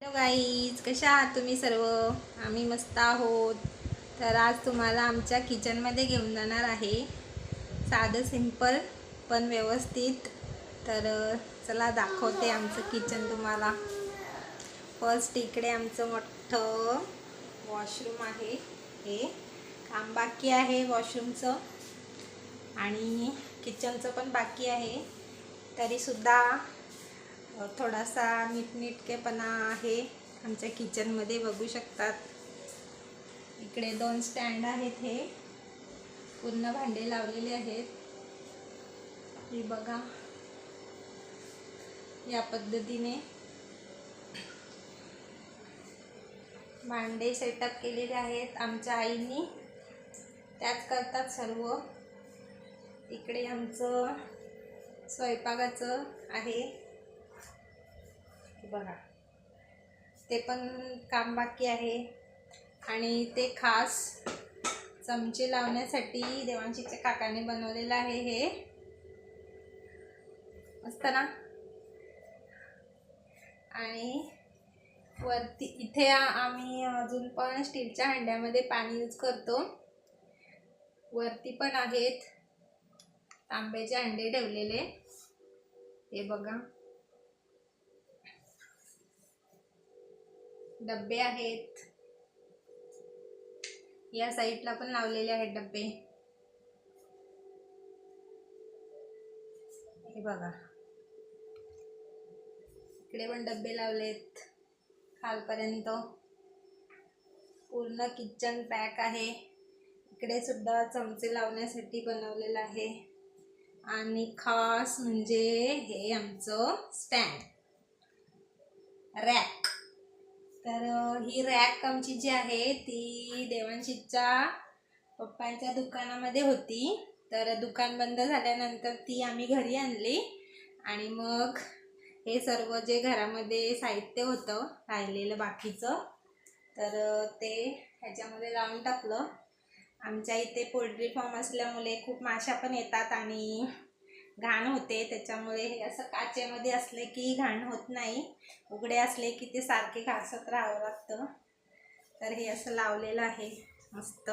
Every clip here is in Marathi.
हॅलो गाईज, कशा आहात तुम्ही सर्व? आम्ही मस्त आहोत. तर आज तुम्हाला आमच्या किचनमध्ये घेऊन जाणार आहे. साधं सिंपल पण व्यवस्थित. तर चला दाखवते आमचं किचन तुम्हाला. फर्स्ट इकडे आमचं मोठं वॉशरूम आहे. हे काम बाकी आहे वॉशरूमचं आणि किचनचं पण बाकी आहे. तरीसुद्धा थोडासा नीटनेटकेपणा आहे आमच्या किचनमध्ये, बघू शकतात. इकडे 2 स्टँड आहेत. हे पूर्ण भांडे लावलेले आहेत. हे बघा, या पद्धतीने भांडे सेटअप केलेले आहेत आमच्या आईनी. त्याच करतात सर्व. इकडे आमचं स्वयंपाकाचं आहे. बघा, ते पण काम बाकी आहे. आणि ते खास चमचे लावण्यासाठी देवांशीच्या काकाने बनवलेलं आहे. हे मस्त ना. आणि वरती इथे आम्ही अजून पण स्टीलच्या हांड्यामध्ये पाणी यूज करतो. वरती पण आहेत तांब्याचे हांडे ठेवलेले. हे बघा, डब्बे आहेत. या साईडला पण लावलेले आहेत डब्बे. हे बघा, इकडे पण डब्बे लावलेत खालपर्यंत. पूर्ण किचन पॅक आहे. इकडे सुद्धा चमचे लावण्यासाठी बनवलेलं आहे. आणि खास म्हणजे हे आमचं स्टँड, रॅक. तर ही रॅक आमची जी आहे ती देवांशीच्या पप्पांच्या दुकानामध्ये होती. तर दुकान बंद झाल्यानंतर ती आम्ही घरी आणली. आणि मग हे सर्व जे घरामध्ये साहित्य होतं राहिलेलं बाकीचं, तर ते ह्याच्यामध्ये लावून टाकलं. आमच्या इथे पोल्ट्री फार्म असल्यामुळे खूप माशा पण येतात आणि घाण होते. त्याच्यामुळे हे असं काचेमध्ये असले की घाण होत नाही. उघडे असले की ते सारखे घासत राहावं लागतं. तर हे असं लावलेलं आहे मस्त.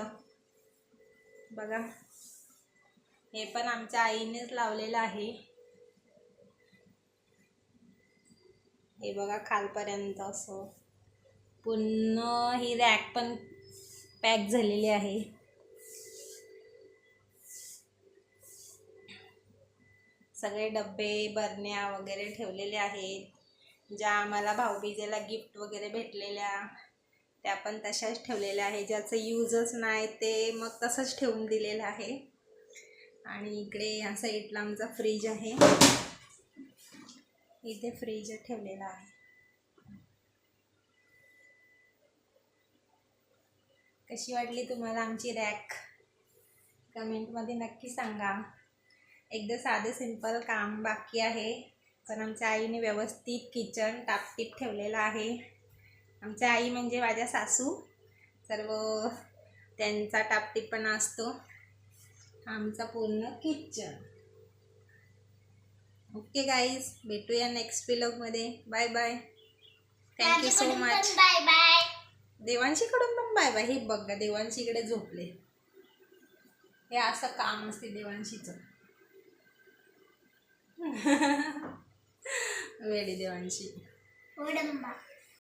बघा, हे पण आमच्या आईनेच लावलेलं आहे. हे बघा, खालपर्यंत असं पूर्ण ही रॅक पण पॅक झालेली आहे. सगळे डब्बे बरण्या वगैरे ठेवलेले आहेत. ज्या आम्हाला भाऊबीजेला गिफ्ट वगैरे भेटलेल्या त्या पण तशाच ठेवलेल्या आहे. ज्याचं यूजच नाही ते मग तसंच ठेवून दिलेलं आहे. आणि इकडे या साईडला आमचा फ्रीज आहे. इथे फ्रीज ठेवलेला आहे. कशी वाटली तुम्हाला आमची रॅक? कमेंटमध्ये नक्की सांगा. एकदा साधे सिंपल काम बाकी आहे, पण आमच्या आईने व्यवस्थित किचन टापटीप ठेवलेलं आहे. आमच्या आई म्हणजे माझ्या सासू. सर्व त्यांचा टापटीपणा असतो. आमचा पूर्ण किचन. ओके गाईज, भेटूया नेक्स्ट व्लॉगमध्ये. Bye bye. Thank you so much. Bye bye. देवांशीकडून पण बाय बाय. हे बघा, देवांशीकडे झोपले. हे असं काम असते देवांशीचं. वेडी देवांशी.